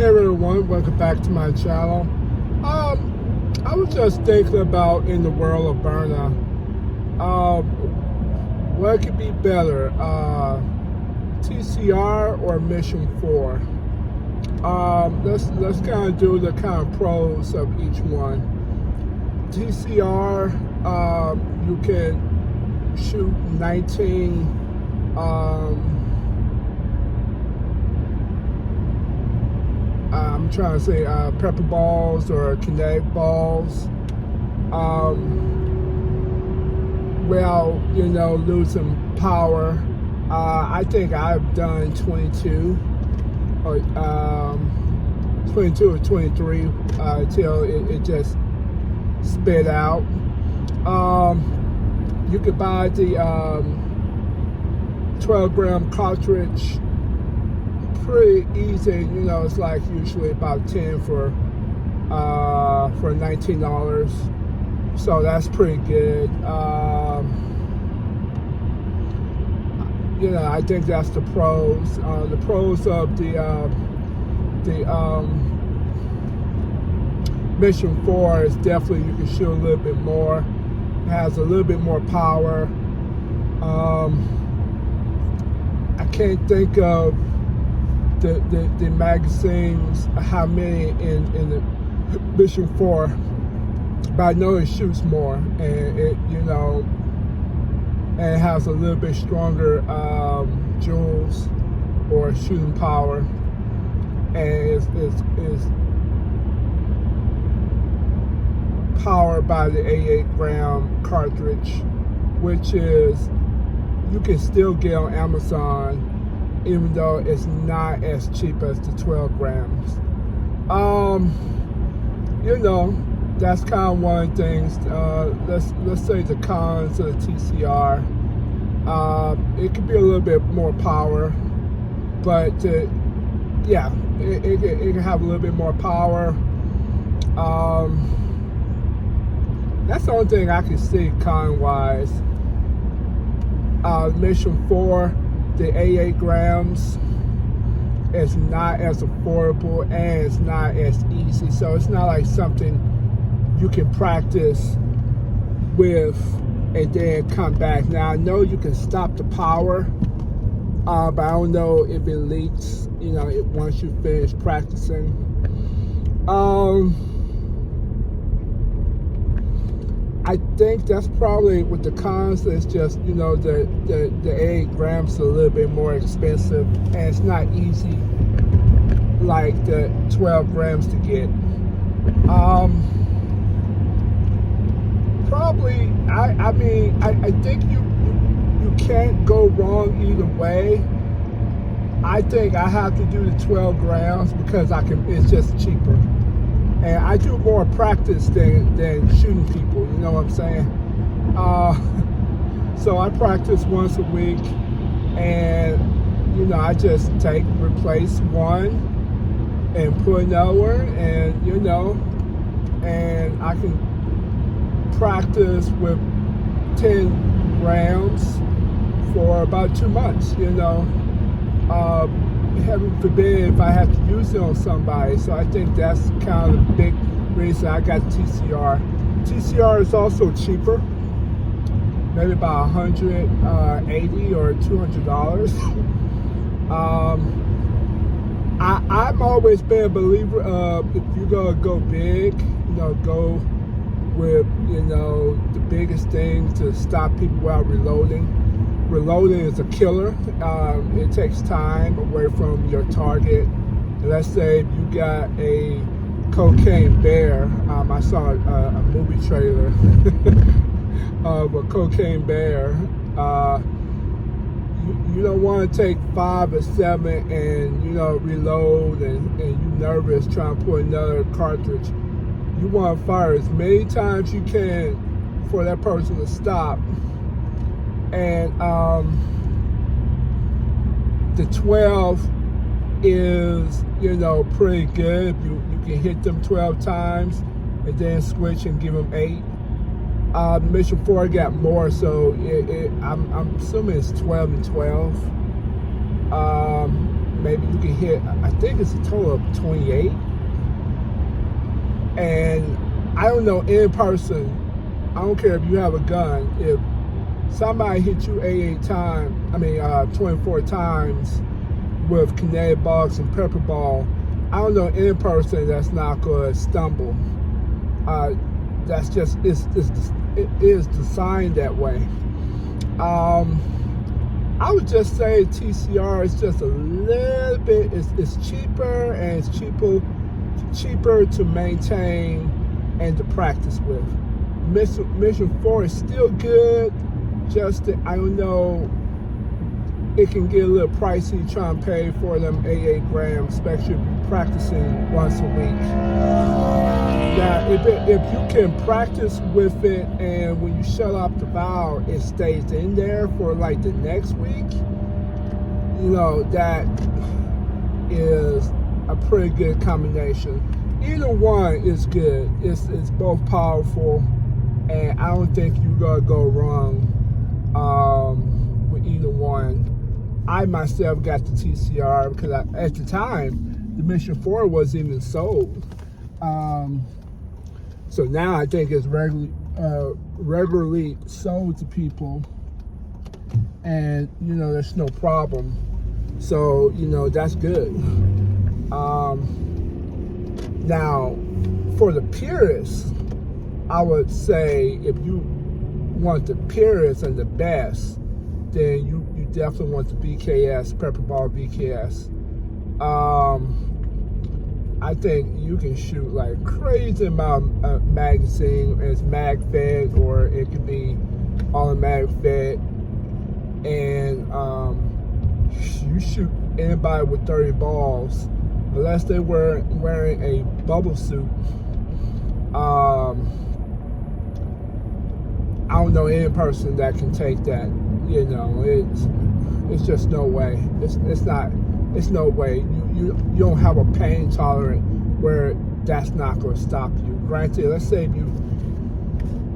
Hey everyone, welcome back to my channel. I was just thinking about in the world of Byrna, what could be better, TCR or Mission 4? Let's kind of do the kind of pros of each one. TCR, you can shoot 19. I'm trying to say pepper balls or kinetic balls, without losing power. I think I've done 22 or 22 or 23 till it just spit out. You could buy the 12-gram cartridge pretty easy. It's like usually about 10 for $19, so that's pretty good. I think that's the pros. The pros of the Mission 4 is definitely you can shoot a little bit more. It has a little bit more power. I can't think of the magazines, how many in the Mission 4, but I know it shoots more, and it and it has a little bit stronger joules or shooting power, and it's powered by the 8-gram cartridge, which is you can still get on Amazon, even though it's not as cheap as the 12 grams. That's kind of one of the things. Let's say the cons of the TCR. It could be a little bit more power, but it can have a little bit more power. That's the only thing I can see con-wise. Mission 4, the 8 grams is not as affordable and it's not as easy. So it's not like something you can practice with and then come back. Now I know you can stop the power, but I don't know if it leaks, once you finish practicing. I think that's probably with the cons. It's just the 8 grams is a little bit more expensive, and it's not easy like the 12 grams to get. Probably, I think you can't go wrong either way. I think I have to do the 12 grams because it's just cheaper. And I do more practice than shooting people, you know what I'm saying? So I practice once a week, and I just replace one and put another one, and and I can practice with 10 grams for about 2 months, heaven forbid if I have to use it on somebody. So I think that's kind of the big reason I got TCR. TCR is also cheaper, maybe about $180 or $200. I've always been a believer of, if you're gonna go big, go with the biggest thing to stop people while reloading. Reloading is a killer. It takes time away from your target. Let's say if you got a cocaine bear. I saw a movie trailer of a cocaine bear. You don't want to take 5 or 7 and reload and you're nervous trying to put another cartridge. You want to fire as many times you can for that person to stop. And the 12 is, pretty good. You can hit them 12 times and then switch and give them 8. Mission 4 got more, so I'm assuming it's 12 and 12. maybe you can hit, I think it's a total of 28. And I don't know, in person, I don't care if you have a gun, if somebody hit you 24 times with kinetic bugs and pepper ball, I don't know, in person, that's not going to stumble. That's just, it is designed that way. I would just say TCR is just a little bit, it's cheaper, and it's cheaper to maintain and to practice with. Mission 4 is still good, just that, I don't know, it can get a little pricey trying to pay for them 88 grams, especially if you're practicing once a week. Now, if you can practice with it and when you shut off the valve, it stays in there for like the next week, you know, that is a pretty good combination. Either one is good. It's both powerful, and I don't think you're gonna go wrong with either one. I myself got the TCR because at the time, the Mission 4 wasn't even sold. So now I think it's regularly sold to people, and you know, there's no problem. So, you know, that's good. Now, for the purists, I would say if you want the purest and the best, then you definitely want the BKS, Pepper Ball BKS. I think you can shoot like crazy amount of magazine. It's mag fed, or it can be automatic fed, and you shoot anybody with 30 balls, unless they were wearing a bubble suit. I don't know any person that can take that. You know, it's just no way. It's no way. You don't have a pain tolerance where that's not going to stop you. Granted, let's say if you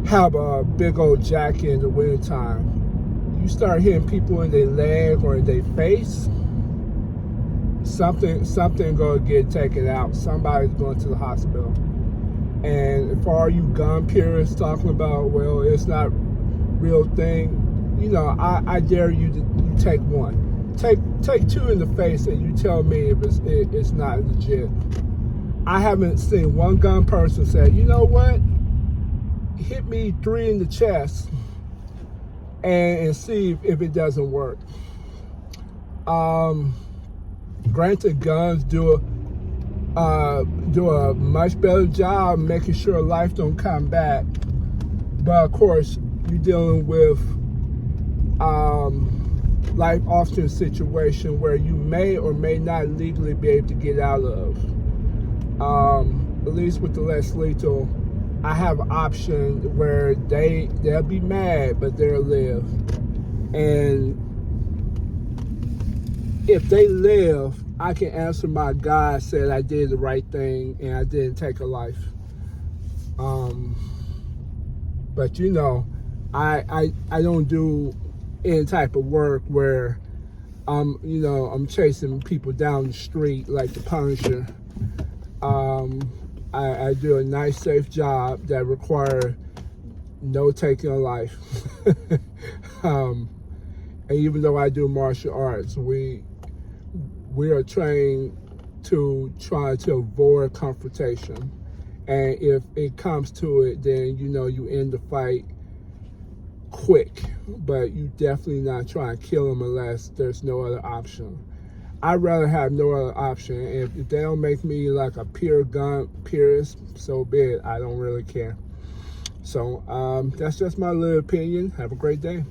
have a big old jacket in the wintertime, you start hitting people in their leg or in their face, something going to get taken out. Somebody's going to the hospital. And for all you gun purists talking about, well, it's not real thing, you know, I dare you to take one. Take two in the face, and you tell me if it's not legit. I haven't seen one gun person say, you know what, hit me 3 in the chest and see if it doesn't work. Granted, guns do a much better job making sure life don't come back, but of course you're dealing with life altering situation where you may or may not legally be able to get out of. At least with the less lethal, I have an option where they'll be mad, but they'll live. And if they live, I can answer my God said I did the right thing and I didn't take a life. But you know, I don't do any type of work where I'm chasing people down the street like the Punisher. I do a nice, safe job that requires no taking a life. And even though I do martial arts, we are trained to try to avoid confrontation. And if it comes to it, then you know you end the fight quick, but you definitely not trying to kill them unless there's no other option. I'd rather have no other option. If they don't make me like a pure gun purist, so be it. I don't really care. So that's just my little opinion. Have a great day.